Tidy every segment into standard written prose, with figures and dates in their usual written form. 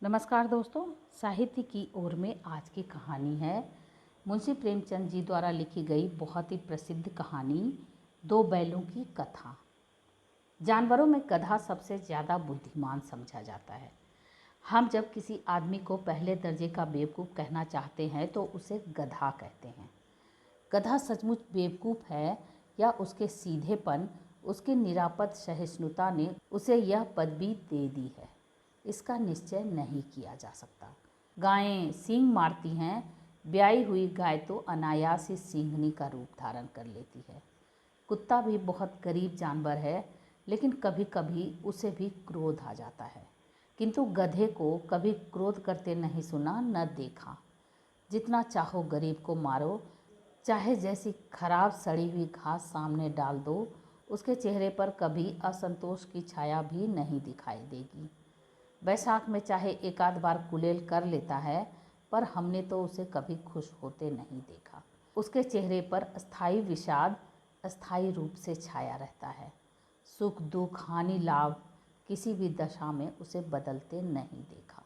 नमस्कार दोस्तों, साहित्य की ओर में आज की कहानी है मुंशी प्रेमचंद जी द्वारा लिखी गई बहुत ही प्रसिद्ध कहानी दो बैलों की कथा। जानवरों में गधा सबसे ज़्यादा बुद्धिमान समझा जाता है। हम जब किसी आदमी को पहले दर्जे का बेवकूफ़ कहना चाहते हैं तो उसे गधा कहते हैं। गधा सचमुच बेवकूफ़ है या उसके सीधेपन, उसकी निरापद सहिष्णुता ने उसे यह पदवी दे दी है, इसका निश्चय नहीं किया जा सकता। गायें सींग मारती हैं, ब्याई हुई गाय तो अनायास ही सींगनी का रूप धारण कर लेती है। कुत्ता भी बहुत गरीब जानवर है, लेकिन कभी कभी उसे भी क्रोध आ जाता है, किंतु गधे को कभी क्रोध करते नहीं सुना न देखा। जितना चाहो गरीब को मारो, चाहे जैसी खराब सड़ी हुई घास सामने डाल दो, उसके चेहरे पर कभी असंतोष की छाया भी नहीं दिखाई देगी। बैसाख में चाहे एक आध बार कुलेल कर लेता है, पर हमने तो उसे कभी खुश होते नहीं देखा। उसके चेहरे पर अस्थायी विषाद अस्थायी रूप से छाया रहता है। सुख दुख हानि लाभ किसी भी दशा में उसे बदलते नहीं देखा।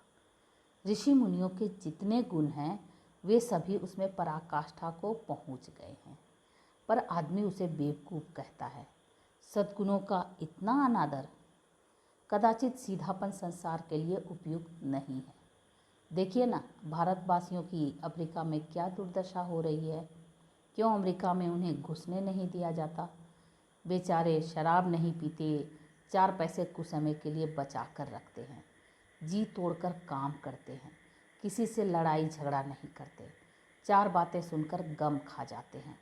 ऋषि मुनियों के जितने गुण हैं वे सभी उसमें पराकाष्ठा को पहुंच गए हैं, पर आदमी उसे बेवकूफ़ कहता है। सद्गुणों का इतना अनादर, कदाचित सीधापन संसार के लिए उपयुक्त नहीं है। देखिए ना, भारतवासियों की अफ्रीका में क्या दुर्दशा हो रही है। क्यों अमेरिका में उन्हें घुसने नहीं दिया जाता? बेचारे शराब नहीं पीते, 4 पैसे कुछ समय के लिए बचा कर रखते हैं, जी तोड़कर काम करते हैं, किसी से लड़ाई झगड़ा नहीं करते, 4 बातें सुनकर गम खा जाते हैं,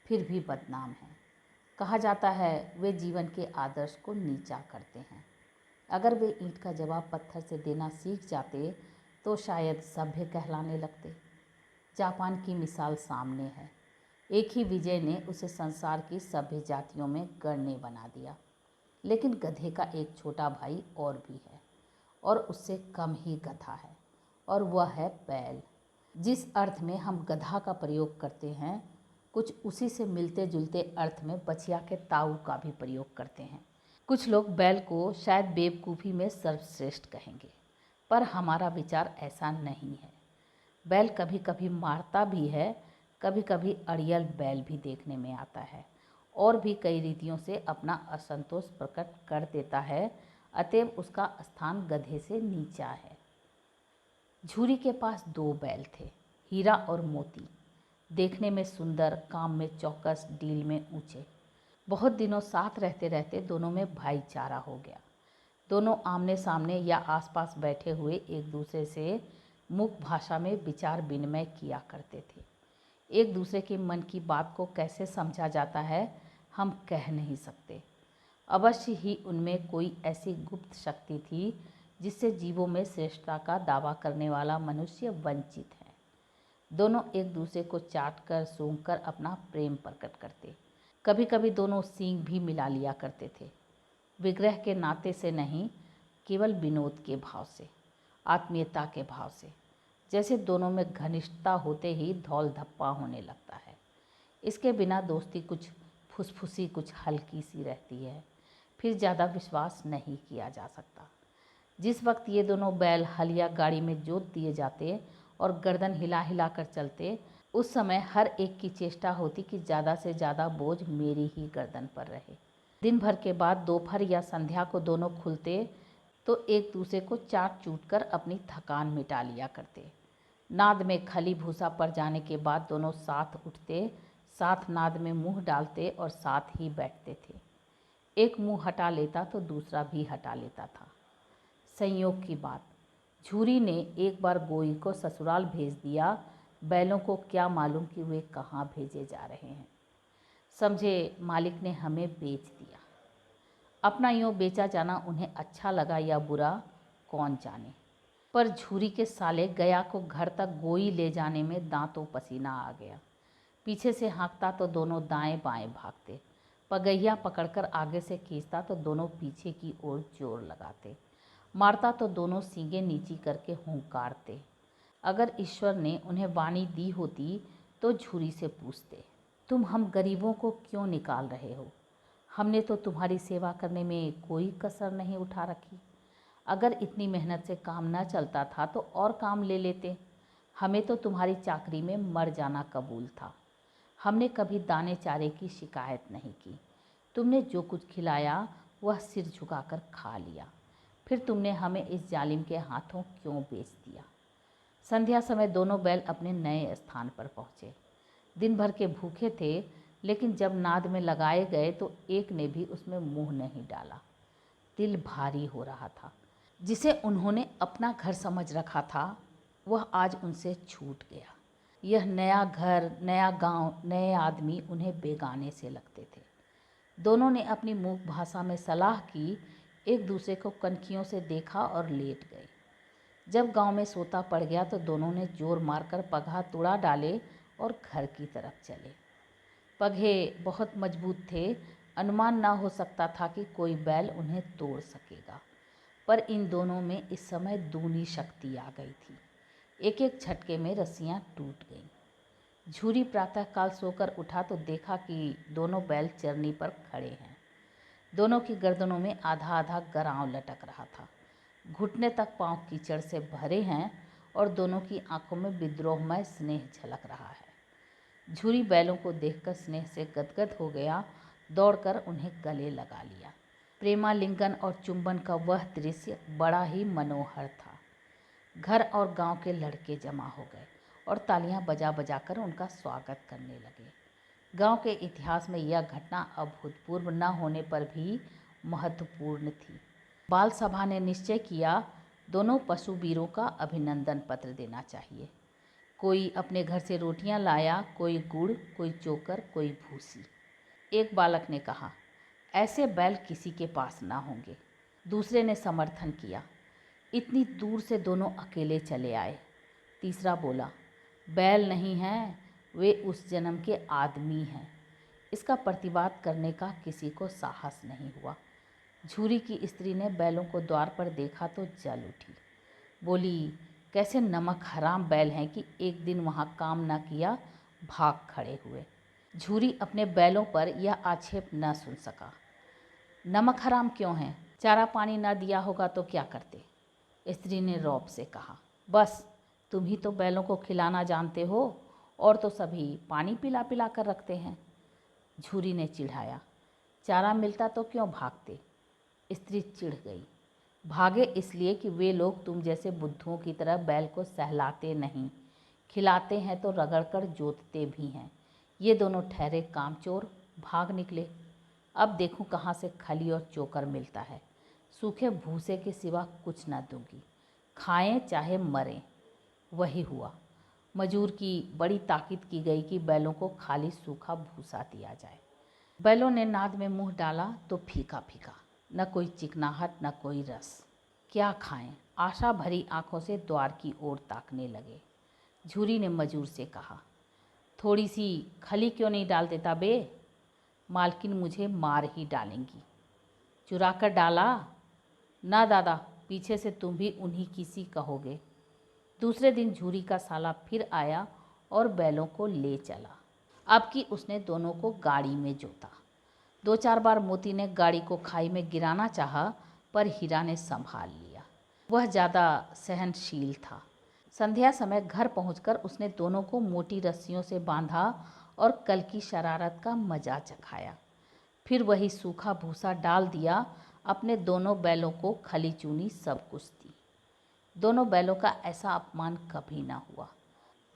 फिर भी बदनाम हैं। कहा जाता है वे जीवन के आदर्श को नीचा करते हैं। अगर वे ईंट का जवाब पत्थर से देना सीख जाते तो शायद सभ्य कहलाने लगते। जापान की मिसाल सामने है। एक ही विजय ने उसे संसार की सभ्य जातियों में गण्य बना दिया। लेकिन गधे का एक छोटा भाई और भी है, और उससे कम ही गधा है, और वह है बैल। जिस अर्थ में हम गधा का प्रयोग करते हैं, कुछ उसी से मिलते जुलते अर्थ में बछिया के ताऊ का भी प्रयोग करते हैं। कुछ लोग बैल को शायद बेवकूफ़ी में सर्वश्रेष्ठ कहेंगे, पर हमारा विचार ऐसा नहीं है। बैल कभी कभी मारता भी है, कभी कभी अड़ियल बैल भी देखने में आता है, और भी कई रीतियों से अपना असंतोष प्रकट कर देता है। अतएव उसका स्थान गधे से नीचा है। झूरी के पास 2 बैल थे, हीरा और मोती। देखने में सुंदर, काम में चौकस, डील में ऊंचे। बहुत दिनों साथ रहते रहते दोनों में भाईचारा हो गया। दोनों आमने सामने या आसपास बैठे हुए एक दूसरे से मुख भाषा में विचार विनिमय किया करते थे। एक दूसरे के मन की बात को कैसे समझा जाता है हम कह नहीं सकते। अवश्य ही उनमें कोई ऐसी गुप्त शक्ति थी जिससे जीवों में श्रेष्ठता का दावा करने वाला मनुष्य वंचित है। दोनों एक दूसरे को चाट कर सूंघ कर अपना प्रेम प्रकट करते। कभी कभी दोनों सींग भी मिला लिया करते थे, विग्रह के नाते से नहीं, केवल विनोद के भाव से, आत्मीयता के भाव से। जैसे दोनों में घनिष्ठता होते ही धौल धप्पा होने लगता है। इसके बिना दोस्ती कुछ फुसफुसी, कुछ हल्की सी रहती है, फिर ज़्यादा विश्वास नहीं किया जा सकता। जिस वक्त ये दोनों बैल हल या गाड़ी में जोत दिए जाते और गर्दन हिला हिला कर चलते, उस समय हर एक की चेष्टा होती कि ज़्यादा से ज़्यादा बोझ मेरी ही गर्दन पर रहे। दिन भर के बाद दोपहर या संध्या को दोनों खुलते तो एक दूसरे को चाट चूट कर अपनी थकान मिटा लिया करते। नाद में खली भूसा पड़ जाने के बाद दोनों साथ उठते, साथ नाद में मुंह डालते और साथ ही बैठते थे। एक मुंह हटा लेता तो दूसरा भी हटा लेता था। संयोग की बात, झूरी ने एक बार गोई को ससुराल भेज दिया। बैलों को क्या मालूम कि वे कहाँ भेजे जा रहे हैं। समझे मालिक ने हमें बेच दिया। अपना यूँ बेचा जाना उन्हें अच्छा लगा या बुरा, कौन जाने। पर झूरी के साले गया को घर तक गोई ले जाने में दांतों पसीना आ गया। पीछे से हाँकता तो दोनों दाएं बाएं भागते, पगहिया पकड़कर आगे से खींचता तो दोनों पीछे की ओर जोर लगाते, मारता तो दोनों सींगें नीची करके हुंकारते। अगर ईश्वर ने उन्हें वाणी दी होती तो झूरी से पूछते, तुम हम गरीबों को क्यों निकाल रहे हो? हमने तो तुम्हारी सेवा करने में कोई कसर नहीं उठा रखी। अगर इतनी मेहनत से काम न चलता था तो और काम ले लेते। हमें तो तुम्हारी चाकरी में मर जाना कबूल था। हमने कभी दाने चारे की शिकायत नहीं की। तुमने जो कुछ खिलाया वह सिर झुकाकर खा लिया। फिर तुमने हमें इस जालिम के हाथों क्यों बेच दिया। संध्या समय दोनों बैल अपने नए स्थान पर पहुँचे। दिन भर के भूखे थे, लेकिन जब नाद में लगाए गए तो एक ने भी उसमें मुंह नहीं डाला। दिल भारी हो रहा था। जिसे उन्होंने अपना घर समझ रखा था वह आज उनसे छूट गया। यह नया घर, नया गांव, नए आदमी उन्हें बेगाने से लगते थे। दोनों ने अपनी मूक भाषा में सलाह की, एक दूसरे को कनखियों से देखा और लेट गए। जब गांव में सोता पड़ गया तो दोनों ने जोर मारकर पगहा तुड़ा डाले और घर की तरफ चले। पगहे बहुत मजबूत थे, अनुमान ना हो सकता था कि कोई बैल उन्हें तोड़ सकेगा, पर इन दोनों में इस समय दूनी शक्ति आ गई थी। एक एक झटके में रस्सियां टूट गईं। झूरी प्रातःकाल सोकर उठा तो देखा कि दोनों बैल चरनी पर खड़े हैं। दोनों की गर्दनों में आधा आधा गरांव लटक रहा था। घुटने तक पांव कीचड़ से भरे हैं और दोनों की आंखों में विद्रोहमय स्नेह झलक रहा है। झूरी बैलों को देखकर स्नेह से गदगद हो गया, दौड़कर उन्हें गले लगा लिया। प्रेमालिंगन और चुंबन का वह दृश्य बड़ा ही मनोहर था। घर और गांव के लड़के जमा हो गए और तालियां बजा बजा कर उनका स्वागत करने लगे। गांव के इतिहास में यह घटना अभूतपूर्व न होने पर भी महत्वपूर्ण थी। बाल सभा ने निश्चय किया, दोनों पशुवीरों का अभिनंदन पत्र देना चाहिए। कोई अपने घर से रोटियां लाया, कोई गुड़, कोई चोकर, कोई भूसी। एक बालक ने कहा, ऐसे बैल किसी के पास ना होंगे। दूसरे ने समर्थन किया, इतनी दूर से दोनों अकेले चले आए। तीसरा बोला, बैल नहीं हैं, वे उस जन्म के आदमी हैं। इसका प्रतिवाद करने का किसी को साहस नहीं हुआ। झूरी की स्त्री ने बैलों को द्वार पर देखा तो जल उठी। बोली, कैसे नमक हराम बैल हैं कि एक दिन वहाँ काम न किया, भाग खड़े हुए। झूरी अपने बैलों पर यह आक्षेप न सुन सका। नमक हराम क्यों हैं? चारा पानी न दिया होगा तो क्या करते? स्त्री ने रौब से कहा, बस तुम ही तो बैलों को खिलाना जानते हो, और तो सभी पानी पिला पिला कर रखते हैं। झूरी ने चिढ़ाया, चारा मिलता तो क्यों भागते? स्त्री चिढ़ गई, भागे इसलिए कि वे लोग तुम जैसे बुद्धुओं की तरह बैल को सहलाते नहीं, खिलाते हैं तो रगड़कर जोतते भी हैं। ये दोनों ठहरे कामचोर, भाग निकले। अब देखूं कहाँ से खली और चोकर मिलता है। सूखे भूसे के सिवा कुछ न दूंगी, खाएं चाहे मरें। वही हुआ। मजूर की बड़ी ताकीद की गई कि बैलों को खाली सूखा भूसा दिया जाए। बैलों ने नाद में मुंह डाला तो फीका फीका, न कोई चिकनाहट न कोई रस। क्या खाएं? आशा भरी आंखों से द्वार की ओर ताकने लगे। झूरी ने मजूर से कहा, थोड़ी सी खली क्यों नहीं डाल देता बे? मालकिन मुझे मार ही डालेंगी। चुरा कर डाला? ना दादा, पीछे से तुम भी उन्हीं की सी कहोगे। दूसरे दिन झूरी का साला फिर आया और बैलों को ले चला। अब की उसने दोनों को गाड़ी में जोता। 2-4 बार मोती ने गाड़ी को खाई में गिराना चाहा, पर हीरा ने संभाल लिया। वह ज़्यादा सहनशील था। संध्या समय घर पहुंचकर उसने दोनों को मोटी रस्सियों से बांधा और कल की शरारत का मजा चखाया। फिर वही सूखा भूसा डाल दिया। अपने दोनों बैलों को खली चूनी सब कुछ दी। दोनों बैलों का ऐसा अपमान कभी ना हुआ।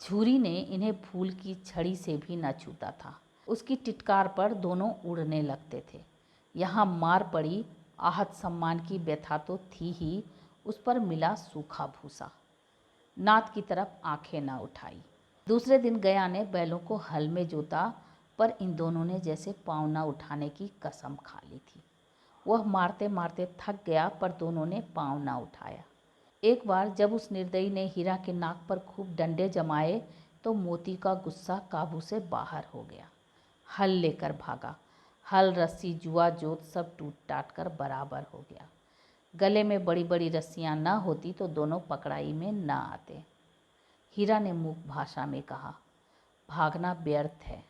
झूरी ने इन्हें फूल की छड़ी से भी न छूता था। उसकी टिटकार पर दोनों उड़ने लगते थे। यहाँ मार पड़ी, आहत सम्मान की व्यथा तो थी ही, उस पर मिला सूखा भूसा। नाद की तरफ आंखें न उठाई। दूसरे दिन गया ने बैलों को हल में जोता, पर इन दोनों ने जैसे पाँव न उठाने की कसम खा ली थी। वह मारते मारते थक गया, पर दोनों ने पाँव न उठाया। एक बार जब उस निर्दयी ने हीरा के नाक पर खूब डंडे जमाए तो मोती का गुस्सा काबू से बाहर हो गया। हल लेकर भागा। हल, रस्सी, जुआ जोत सब टूट टाट कर बराबर हो गया। गले में बड़ी बड़ी रस्सियां न होती तो दोनों पकड़ाई में न आते। हीरा ने मूक भाषा में कहा, भागना व्यर्थ है।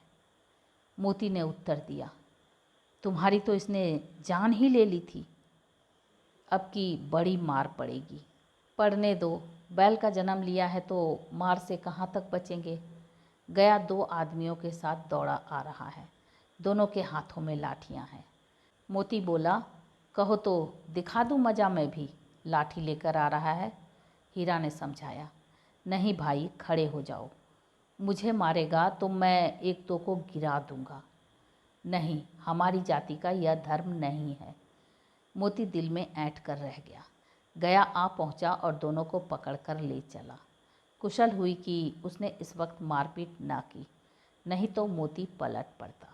मोती ने उत्तर दिया, तुम्हारी तो इसने जान ही ले ली थी। अब की बड़ी मार पड़ेगी। पढ़ने दो, बैल का जन्म लिया है तो मार से कहाँ तक बचेंगे। गया 2 आदमियों के साथ दौड़ा आ रहा है। दोनों के हाथों में लाठियां हैं। मोती बोला, कहो तो दिखा दूं मज़ा मैं भी, लाठी लेकर आ रहा है। हीरा ने समझाया, नहीं भाई, खड़े हो जाओ, मुझे मारेगा तो मैं एक दो को गिरा दूंगा। नहीं, हमारी जाति का यह धर्म नहीं है। मोती दिल में ऐंठ कर रह गया। गया आ पहुंचा और दोनों को पकड़कर ले चला। कुशल हुई कि उसने इस वक्त मारपीट ना की, नहीं तो मोती पलट पड़ता।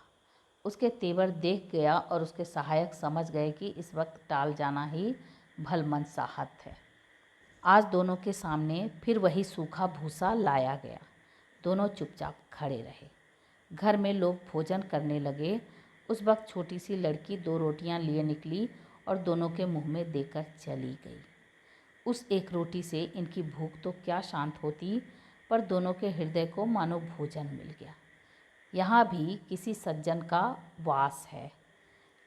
उसके तेवर देख गया और उसके सहायक समझ गए कि इस वक्त टाल जाना ही भलमनसाहत है। आज दोनों के सामने फिर वही सूखा भूसा लाया गया। दोनों चुपचाप खड़े रहे। घर में लोग भोजन करने लगे। उस वक्त छोटी सी लड़की 2 रोटियां लिए निकली और दोनों के मुंह में देकर चली गई। उस एक रोटी से इनकी भूख तो क्या शांत होती, पर दोनों के हृदय को मानो भोजन मिल गया। यहाँ भी किसी सज्जन का वास है।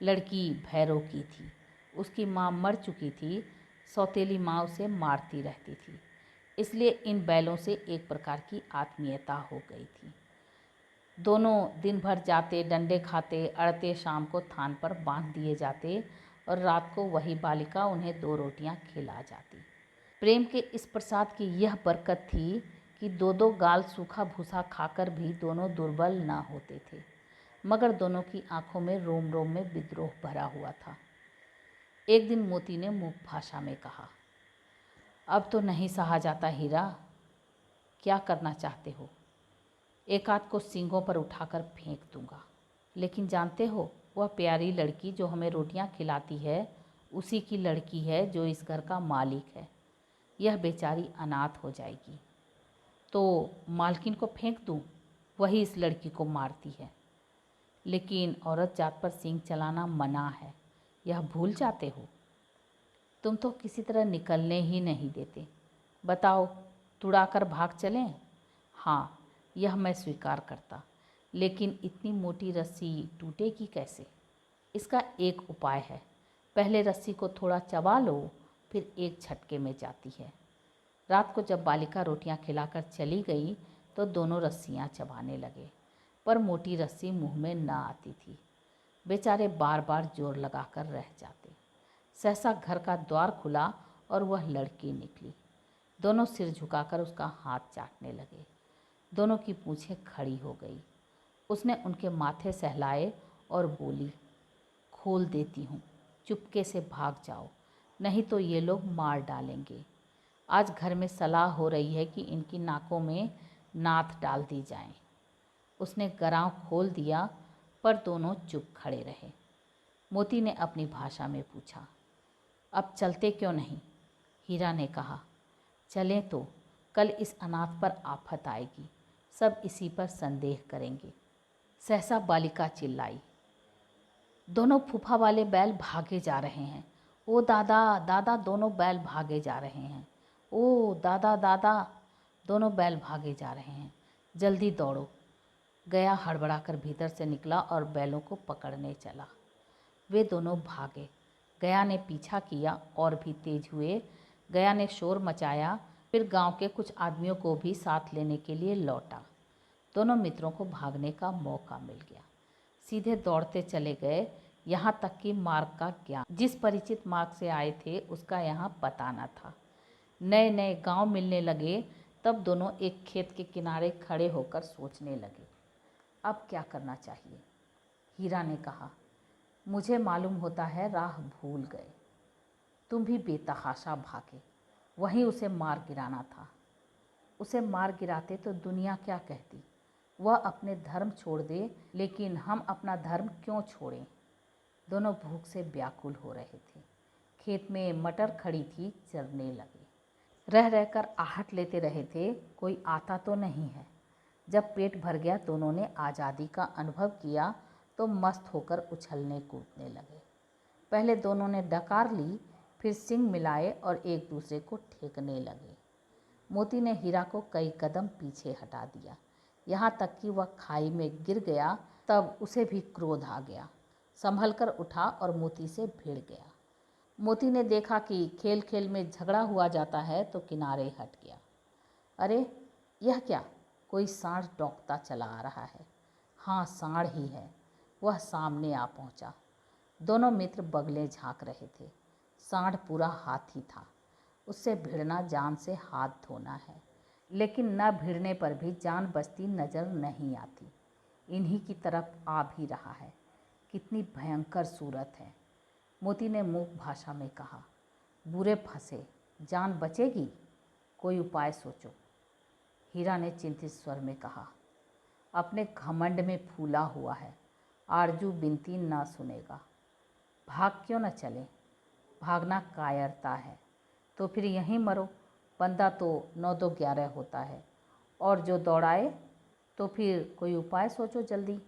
लड़की भैरव की थी। उसकी माँ मर चुकी थी। सौतेली माँ उसे मारती रहती थी, इसलिए इन बैलों से एक प्रकार की आत्मीयता हो गई थी। दोनों दिन भर जाते, डंडे खाते, अड़ते, शाम को थान पर बांध दिए जाते और रात को वही बालिका उन्हें 2 रोटियां खिला जाती। प्रेम के इस प्रसाद की यह बरकत थी कि 2-2 गाल सूखा भूसा खाकर भी दोनों दुर्बल ना होते थे, मगर दोनों की आंखों में रोम रोम में विद्रोह भरा हुआ था। एक दिन मोती ने मूक भाषा में कहा, अब तो नहीं सहा जाता हीरा, क्या करना चाहते हो? एक आध को सींगों पर उठाकर फेंक दूंगा। लेकिन जानते हो, वह प्यारी लड़की जो हमें रोटियां खिलाती है उसी की लड़की है जो इस घर का मालिक है। यह बेचारी अनाथ हो जाएगी। तो मालकिन को फेंक दूं? वही इस लड़की को मारती है। लेकिन औरत जात पर सींग चलाना मना है, यह भूल जाते हो। तुम तो किसी तरह निकलने ही नहीं देते। बताओ, तुड़ाकर भाग चलें? हाँ, यह मैं स्वीकार करता, लेकिन इतनी मोटी रस्सी टूटेगी कैसे? इसका एक उपाय है। पहले रस्सी को थोड़ा चबा लो, फिर एक झटके में जाती है। रात को जब बालिका रोटियां खिलाकर चली गई तो दोनों रस्सियां चबाने लगे, पर मोटी रस्सी मुंह में न आती थी। बेचारे बार बार जोर लगाकर रह जाते। सहसा घर का द्वार खुला और वह लड़की निकली। दोनों सिर झुकाकर उसका हाथ चाटने लगे। दोनों की पूंछें खड़ी हो गई। उसने उनके माथे सहलाए और बोली, खोल देती हूँ, चुपके से भाग जाओ, नहीं तो ये लोग मार डालेंगे। आज घर में सलाह हो रही है कि इनकी नाकों में नाथ डाल दी जाए। उसने गराव खोल दिया, पर दोनों चुप खड़े रहे। मोती ने अपनी भाषा में पूछा, अब चलते क्यों नहीं? हीरा ने कहा, चलें तो कल इस अनाथ पर आफत आएगी, सब इसी पर संदेह करेंगे। सहसा बालिका चिल्लाई, दोनों फूफा वाले बैल भागे जा रहे हैं। ओ दादा दादा, दोनों बैल भागे जा रहे हैं। ओ दादा दादा, दोनों बैल भागे जा रहे हैं, जल्दी दौड़ो। गया हड़बड़ाकर भीतर से निकला और बैलों को पकड़ने चला। वे दोनों भागे। गया ने पीछा किया और भी तेज हुए। गया ने शोर मचाया, फिर गांव के कुछ आदमियों को भी साथ लेने के लिए लौटा। दोनों मित्रों को भागने का मौका मिल गया। सीधे दौड़ते चले गए, यहाँ तक कि मार्ग का ज्ञान, जिस परिचित मार्ग से आए थे उसका यहाँ पता न था। नए नए गांव मिलने लगे, तब दोनों एक खेत के किनारे खड़े होकर सोचने लगे, अब क्या करना चाहिए। हीरा ने कहा, मुझे मालूम होता है राह भूल गए। तुम भी बेतहाशा भागे, वहीं उसे मार गिराना था। उसे मार गिराते तो दुनिया क्या कहती। वह अपने धर्म छोड़ दे, लेकिन हम अपना धर्म क्यों छोड़ें। दोनों भूख से व्याकुल हो रहे थे। खेत में मटर खड़ी थी, चरने लगे। रह रहकर आहट लेते रहे थे, कोई आता तो नहीं है। जब पेट भर गया, दोनों ने आज़ादी का अनुभव किया तो मस्त होकर उछलने कूदने लगे। पहले दोनों ने डकार ली, फिर सिंग मिलाए और एक दूसरे को ठेकने लगे। मोती ने हीरा को कई कदम पीछे हटा दिया, यहाँ तक कि वह खाई में गिर गया। तब उसे भी क्रोध आ गया, संभल कर उठा और मोती से भिड़ गया। मोती ने देखा कि खेल खेल में झगड़ा हुआ जाता है तो किनारे हट गया। अरे यह क्या, कोई सांड टौंकता चला आ रहा है। हाँ, सांड ही है। वह सामने आ पहुंचा। दोनों मित्र बगले झांक रहे थे। सांड पूरा हाथी था। उससे भिड़ना जान से हाथ धोना है, लेकिन न भिड़ने पर भी जान बचती नजर नहीं आती। इन्हीं की तरफ आ भी रहा है। कितनी भयंकर सूरत है। मोती ने मूक भाषा में कहा। बुरे फंसे, जान बचेगी? कोई उपाय सोचो। हीरा ने चिंतित स्वर में कहा। अपने घमंड में फूला हुआ है, आरजू बिनती ना सुनेगा। भाग क्यों न चले? भागना कायरता है। तो फिर यहीं मरो। बंदा तो 9 2 11 होता है, और जो दौड़ाए। तो फिर कोई उपाय सोचो जल्दी।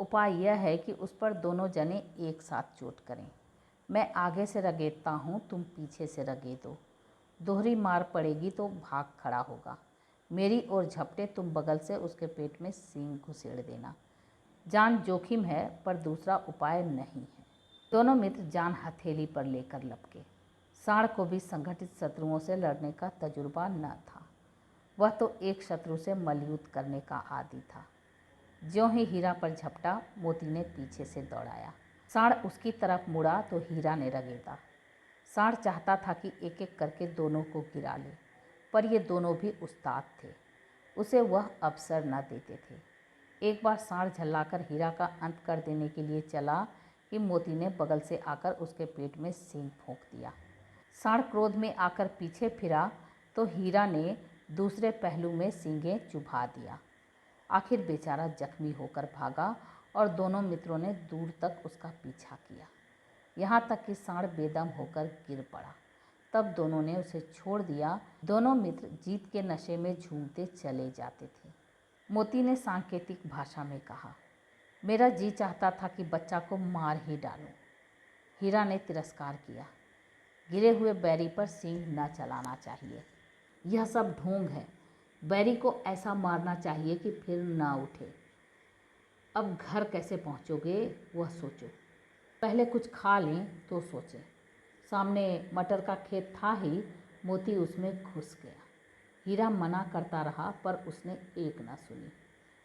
उपाय यह है कि उस पर दोनों जने एक साथ चोट करें। मैं आगे से रगेदता हूँ, तुम पीछे से रगेदो। दोहरी मार पड़ेगी तो भाग खड़ा होगा। मेरी ओर झपटे, तुम बगल से उसके पेट में सींग घुसेड़ देना। जान जोखिम है, पर दूसरा उपाय नहीं है। दोनों मित्र जान हथेली पर लेकर लपके। सांड को भी संगठित शत्रुओं से लड़ने का तजुर्बा न था। वह तो एक शत्रु से मल्लयुद्ध करने का आदी था। ज्यों ही हीरा पर झपटा, मोती ने पीछे से दौड़ाया। सांड उसकी तरफ मुड़ा तो हीरा ने रगेदा। सांड चाहता था कि एक एक करके दोनों को गिरा ले, पर ये दोनों भी उस्ताद थे। उसे वह अवसर न देते थे। एक बार सांड झल्लाकर हीरा का अंत कर देने के लिए चला कि मोती ने बगल से आकर उसके पेट में सींग फूंक दिया। सांड क्रोध में आकर पीछे फिरा तो हीरा ने दूसरे पहलू में सींगें चुभा दिया। आखिर बेचारा जख्मी होकर भागा और दोनों मित्रों ने दूर तक उसका पीछा किया, यहाँ तक कि सांड बेदम होकर गिर पड़ा। तब दोनों ने उसे छोड़ दिया। दोनों मित्र जीत के नशे में झूमते चले जाते थे। मोती ने सांकेतिक भाषा में कहा, मेरा जी चाहता था कि बच्चा को मार ही डालूं। हीरा ने तिरस्कार किया। गिरे हुए बैरी पर सींग न चलाना चाहिए। यह सब ढोंग है। बैरी को ऐसा मारना चाहिए कि फिर ना उठे। अब घर कैसे पहुंचोगे वह सोचो। पहले कुछ खा लें तो सोचें। सामने मटर का खेत था ही, मोती उसमें घुस गया। हीरा मना करता रहा, पर उसने एक न सुनी।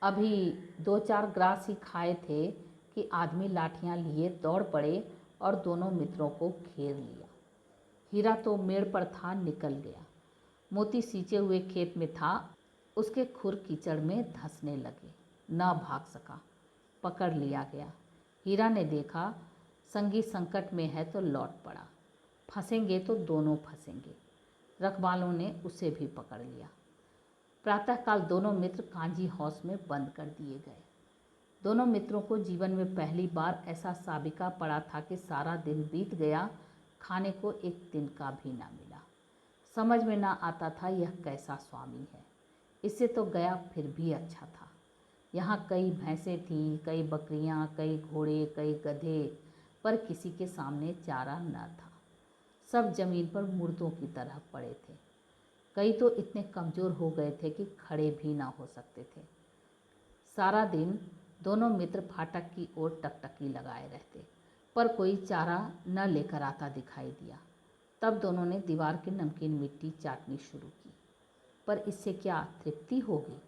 अभी 2 4 ग्रास ही खाए थे कि आदमी लाठियां लिए दौड़ पड़े और दोनों मित्रों को घेर लिया। हीरा तो मेड़ पर था, निकल गया। मोती सींचे हुए खेत में था। उसके खुर कीचड़ में धंसने लगे। न भाग सका, पकड़ लिया गया। हीरा ने देखा संगी संकट में है तो लौट पड़ा। फंसेंगे तो दोनों फंसेंगे। रखवालों ने उसे भी पकड़ लिया। प्रातःकाल दोनों मित्र कांजी हाउस में बंद कर दिए गए। दोनों मित्रों को जीवन में पहली बार ऐसा साबिका पड़ा था कि सारा दिन बीत गया, खाने को एक दिन का भी ना मिला। समझ में ना आता था यह कैसा स्वामी है। इससे तो गया फिर भी अच्छा था। यहाँ कई भैंसें थीं, कई बकरियाँ, कई घोड़े, कई गधे, पर किसी के सामने चारा न था। सब जमीन पर मुर्दों की तरह पड़े थे। कई तो इतने कमज़ोर हो गए थे कि खड़े भी ना हो सकते थे। सारा दिन दोनों मित्र फाटक की ओर टकटकी लगाए रहते, पर कोई चारा न लेकर आता दिखाई दिया। तब दोनों ने दीवार की नमकीन मिट्टी चाटनी शुरू की, पर इससे क्या तृप्ति होगी।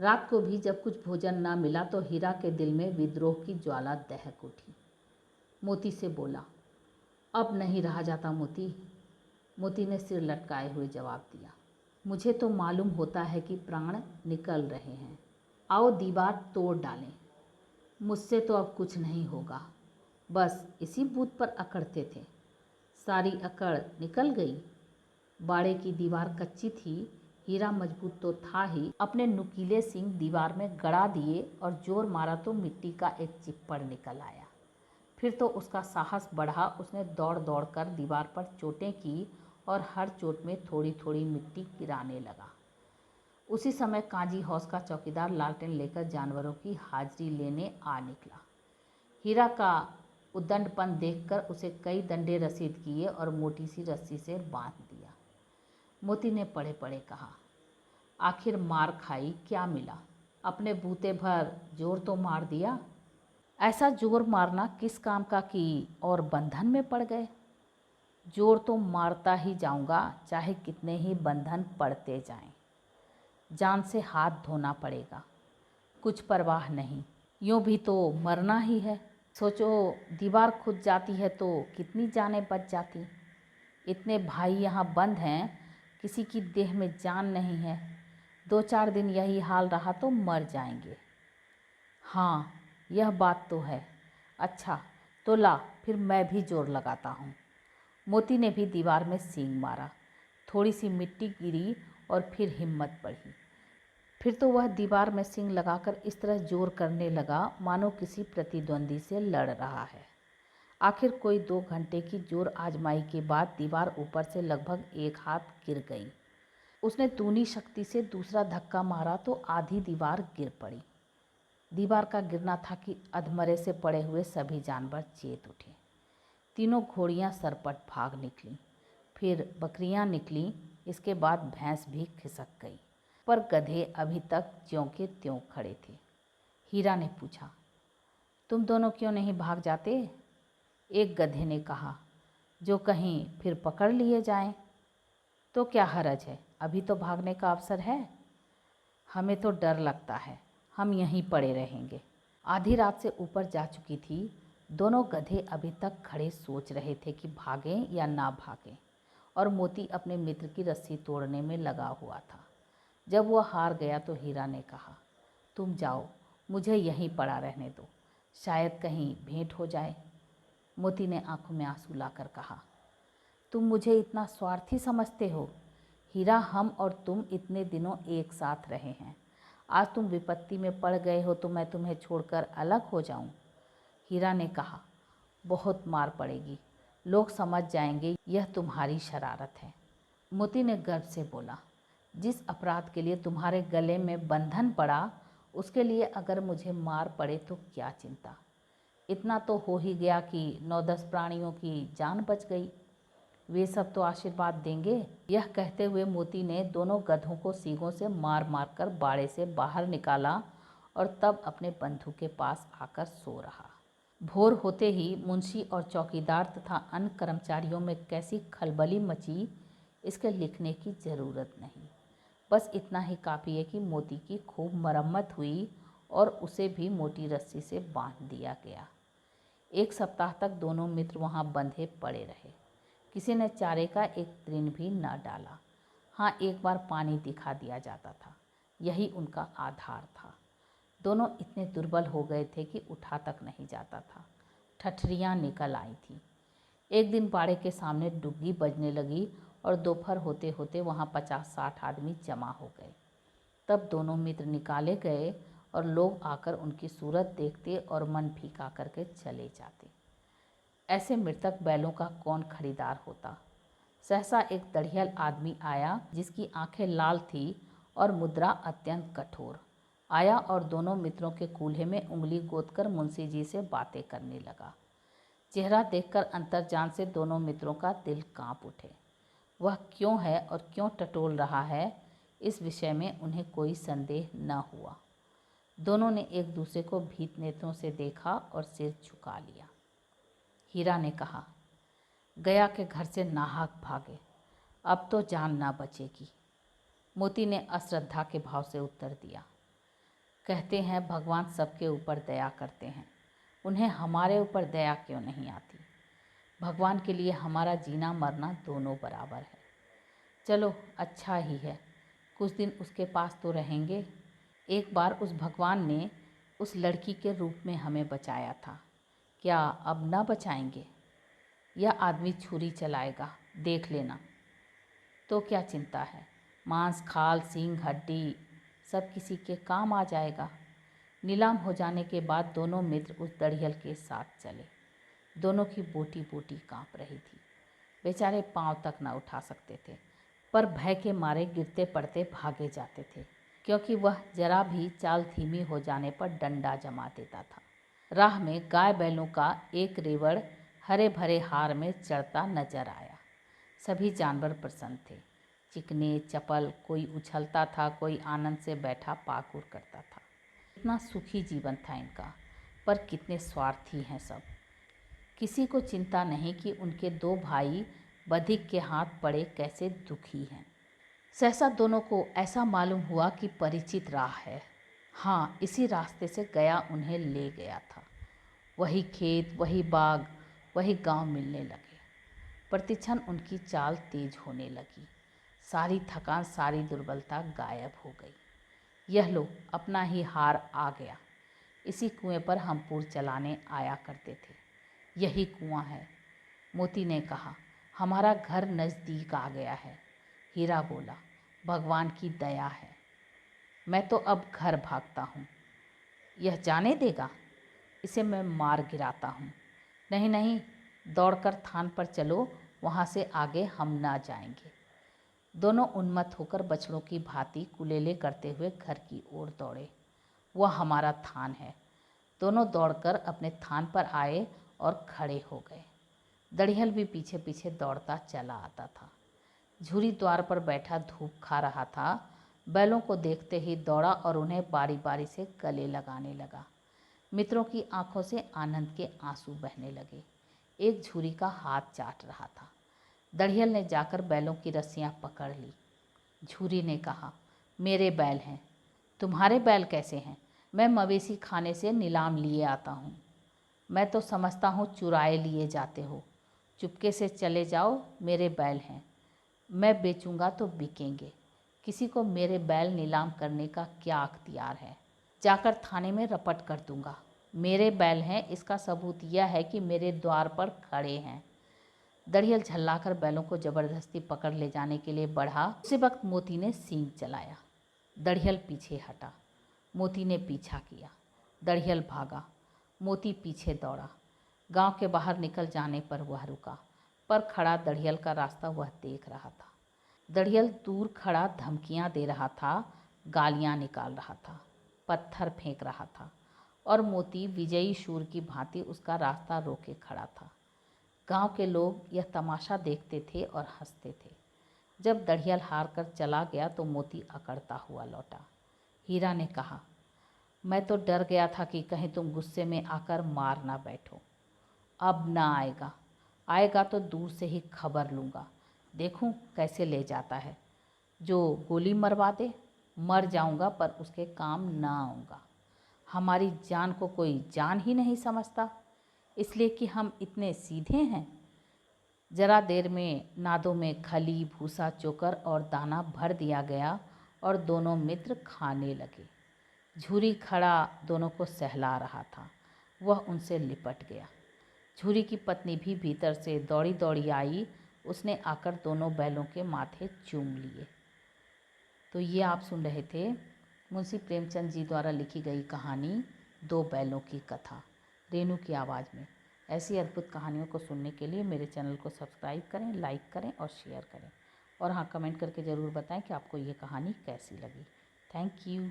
रात को भी जब कुछ भोजन ना मिला तो हीरा के दिल में विद्रोह की ज्वाला दहक उठी। मोती से बोला, अब नहीं रहा जाता मोती। मोती ने सिर लटकाए हुए जवाब दिया, मुझे तो मालूम होता है कि प्राण निकल रहे हैं। आओ दीवार तोड़ डालें। मुझसे तो अब कुछ नहीं होगा। बस इसी बूथ पर अकड़ते थे। सारी अकड़ निकल गई। बाड़े की दीवार कच्ची थी। हीरा मजबूत तो था ही, अपने नुकीले सींग दीवार में गड़ा दिए और जोर मारा तो मिट्टी का एक चिप्पड़ निकल आया। फिर तो उसका साहस बढ़ा। उसने दौड़ दौड़ कर दीवार पर चोटें की और हर चोट में थोड़ी थोड़ी मिट्टी गिराने लगा। उसी समय कांजी हाउस का चौकीदार लालटेन लेकर जानवरों की हाजिरी लेने आ निकला। हीरा का उद्दंडपन देखकर उसे कई डंडे रसीद किए और मोटी सी रस्सी से बांध दिया। मोती ने पड़े पड़े कहा, आखिर मार खाई, क्या मिला? अपने बूते भर जोर तो मार दिया। ऐसा जोर मारना किस काम का कि और बंधन में पड़ गए। जोर तो मारता ही जाऊंगा, चाहे कितने ही बंधन पड़ते जाएं। जान से हाथ धोना पड़ेगा, कुछ परवाह नहीं, यूँ भी तो मरना ही है। सोचो, दीवार खुद जाती है तो कितनी जानें बच जाती। इतने भाई यहाँ बंद हैं, किसी की देह में जान नहीं है। 2-4 दिन यही हाल रहा तो मर जाएंगे। हाँ, यह बात तो है। अच्छा तो ला, फिर मैं भी जोर लगाता हूँ। मोती ने भी दीवार में सींग मारा। थोड़ी सी मिट्टी गिरी और फिर हिम्मत बढ़ी। फिर तो वह दीवार में सींग लगाकर इस तरह जोर करने लगा मानो किसी प्रतिद्वंदी से लड़ रहा है। आखिर कोई 2 घंटे की जोर आजमाई के बाद दीवार ऊपर से लगभग 1 हाथ गिर गई। उसने दूनी शक्ति से दूसरा धक्का मारा तो आधी दीवार गिर पड़ी। दीवार का गिरना था कि अधमरे से पड़े हुए सभी जानवर चेत उठे। तीनों घोड़ियां सरपट भाग निकलीं, फिर बकरियां निकलीं, इसके बाद भैंस भी खिसक गई, पर गधे अभी तक ज्यों के त्यों खड़े थे। हीरा ने पूछा, तुम दोनों क्यों नहीं भाग जाते? एक गधे ने कहा, जो कहीं फिर पकड़ लिए जाएं। तो क्या हरज है, अभी तो भागने का अवसर है। हमें तो डर लगता है, हम यहीं पड़े रहेंगे। आधी रात से ऊपर जा चुकी थी। दोनों गधे अभी तक खड़े सोच रहे थे कि भागें या ना भागें, और मोती अपने मित्र की रस्सी तोड़ने में लगा हुआ था। जब वह हार गया तो हीरा ने कहा, तुम जाओ, मुझे यहीं पड़ा रहने दो, शायद कहीं भेंट हो जाए। मोती ने आंखों में आंसू लाकर कहा, तुम मुझे इतना स्वार्थी समझते हो? हीरा, हम और तुम इतने दिनों एक साथ रहे हैं। आज तुम विपत्ति में पड़ गए हो तो मैं तुम्हें छोड़कर अलग हो जाऊं? हीरा ने कहा, बहुत मार पड़ेगी, लोग समझ जाएंगे यह तुम्हारी शरारत है। मोती ने गर्व से बोला, जिस अपराध के लिए तुम्हारे गले में बंधन पड़ा, उसके लिए अगर मुझे मार पड़े तो क्या चिंता। इतना तो हो ही गया कि 9-10 प्राणियों की जान बच गई। वे सब तो आशीर्वाद देंगे। यह कहते हुए मोती ने दोनों गधों को सींगों से मार मार कर बाड़े से बाहर निकाला और तब अपने बंधु के पास आकर सो रहा। भोर होते ही मुंशी और चौकीदार तथा अन्य कर्मचारियों में कैसी खलबली मची, इसके लिखने की ज़रूरत नहीं। बस इतना ही काफ़ी है कि मोती की खूब मरम्मत हुई और उसे भी मोटी रस्सी से बांध दिया गया। 1 सप्ताह तक दोनों मित्र वहाँ बंधे पड़े रहे। किसी ने चारे का एक तृण भी न डाला। हाँ, एक बार पानी दिखा दिया जाता था, यही उनका आधार था। दोनों इतने दुर्बल हो गए थे कि उठा तक नहीं जाता था। ठठरियाँ निकल आई थीं। एक दिन बाड़े के सामने डुग्गी बजने लगी और दोपहर होते होते वहाँ 50-60 आदमी जमा हो गए। तब दोनों मित्र निकाले गए और लोग आकर उनकी सूरत देखते और मन फीका करके चले जाते। ऐसे मृतक बैलों का कौन खरीदार होता। सहसा एक दढ़ियल आदमी आया, जिसकी आंखें लाल थी और मुद्रा अत्यंत कठोर। आया और दोनों मित्रों के कूल्हे में उंगली गोदकर मुंशी जी से बातें करने लगा। चेहरा देखकर अंतर्जान से दोनों मित्रों का दिल कांप उठे। वह क्यों है और क्यों टटोल रहा है, इस विषय में उन्हें कोई संदेह न हुआ। दोनों ने एक दूसरे को भीत नेत्रों से देखा और सिर झुका लिया। हीरा ने कहा, गया के घर से नाहक भागे, अब तो जान ना बचेगी। मोती ने अश्रद्धा के भाव से उत्तर दिया, कहते हैं भगवान सबके ऊपर दया करते हैं, उन्हें हमारे ऊपर दया क्यों नहीं आती। भगवान के लिए हमारा जीना मरना दोनों बराबर है। चलो अच्छा ही है, कुछ दिन उसके पास तो रहेंगे। एक बार उस भगवान ने उस लड़की के रूप में हमें बचाया था, क्या अब न बचाएंगे? यह आदमी छुरी चलाएगा, देख लेना। तो क्या चिंता है, मांस खाल सींग हड्डी सब किसी के काम आ जाएगा। नीलाम हो जाने के बाद दोनों मित्र उस दढ़ियल के साथ चले। दोनों की बोटी बोटी कांप रही थी। बेचारे पांव तक न उठा सकते थे, पर भय के मारे गिरते पड़ते भागे जाते थे, क्योंकि वह जरा भी चाल धीमी हो जाने पर डंडा जमा देता था। राह में गाय बैलों का एक रेवड़ हरे भरे हार में चढ़ता नजर आया। सभी जानवर प्रसन्न थे, चिकने चपल, कोई उछलता था, कोई आनंद से बैठा पाकुर करता था। इतना सुखी जीवन था इनका, पर कितने स्वार्थी हैं सब। किसी को चिंता नहीं कि उनके 2 भाई बधिक के हाथ पड़े कैसे दुखी हैं। सहसा दोनों को ऐसा मालूम हुआ कि परिचित राह है। हाँ, इसी रास्ते से गया उन्हें ले गया था। वही खेत, वही बाग, वही गांव मिलने लगे। प्रतिक्षण उनकी चाल तेज होने लगी। सारी थकान, सारी दुर्बलता गायब हो गई। यह लो, अपना ही हार आ गया। इसी कुएं पर हम पूर चलाने आया करते थे। यही कुआं है। मोती ने कहा, हमारा घर नज़दीक आ गया है। हीरा बोला, भगवान की दया है। मैं तो अब घर भागता हूँ। यह जाने देगा? इसे मैं मार गिराता हूँ। नहीं नहीं, दौड़कर थान पर चलो, वहाँ से आगे हम ना जाएंगे। दोनों उन्मत्त होकर बछड़ों की भांति कुलेले करते हुए घर की ओर दौड़े। वह हमारा थान है। दोनों दौड़कर अपने थान पर आए और खड़े हो गए। दड़ियल भी पीछे पीछे दौड़ता चला आता था। झूरी द्वार पर बैठा धूप खा रहा था। बैलों को देखते ही दौड़ा और उन्हें बारी बारी से गले लगाने लगा। मित्रों की आंखों से आनंद के आंसू बहने लगे। एक झूरी का हाथ चाट रहा था। दड़ियल ने जाकर बैलों की रस्सियां पकड़ ली। झूरी ने कहा, मेरे बैल हैं। तुम्हारे बैल कैसे हैं? मैं मवेशी खाने से नीलाम लिए आता हूँ। मैं तो समझता हूँ चुराए लिए जाते हो। चुपके से चले जाओ, मेरे बैल हैं। मैं बेचूंगा तो बिकेंगे। किसी को मेरे बैल नीलाम करने का क्या अख्तियार है? जाकर थाने में रपट कर दूंगा। मेरे बैल हैं, इसका सबूत यह है कि मेरे द्वार पर खड़े हैं। दड़ियल झल्लाकर बैलों को जबरदस्ती पकड़ ले जाने के लिए बढ़ा। उसी वक्त मोती ने सींग चलाया। दड़ियल पीछे हटा। मोती ने पीछा किया। दड़ियल भागा। मोती पीछे दौड़ा। गांव के बाहर निकल जाने पर वह रुका, पर खड़ा दड़ियल का रास्ता वह देख रहा था। दड़ियल दूर खड़ा धमकियां दे रहा था, गालियां निकाल रहा था, पत्थर फेंक रहा था, और मोती विजयी शूर की भांति उसका रास्ता रोके खड़ा था। गांव के लोग यह तमाशा देखते थे और हंसते थे। जब दड़ियल हार कर चला गया तो मोती अकड़ता हुआ लौटा। हीरा ने कहा, मैं तो डर गया था कि कहीं तुम गुस्से में आकर मार ना बैठो। अब ना आएगा। आएगा तो दूर से ही खबर लूँगा, देखूं कैसे ले जाता है। जो गोली मरवा दे, मर जाऊंगा पर उसके काम ना आऊँगा। हमारी जान को कोई जान ही नहीं समझता, इसलिए कि हम इतने सीधे हैं। जरा देर में नादों में खली, भूसा, चोकर और दाना भर दिया गया और दोनों मित्र खाने लगे। झूरी खड़ा दोनों को सहला रहा था। वह उनसे लिपट गया। झूरी की पत्नी भी भीतर से दौड़ी दौड़ी आई। उसने आकर दोनों बैलों के माथे चूम लिए। तो ये आप सुन रहे थे मुंशी प्रेमचंद जी द्वारा लिखी गई कहानी दो बैलों की कथा, रेणु की आवाज़ में। ऐसी अद्भुत कहानियों को सुनने के लिए मेरे चैनल को सब्सक्राइब करें, लाइक करें और शेयर करें। और हाँ, कमेंट करके ज़रूर बताएं कि आपको ये कहानी कैसी लगी। Thank you.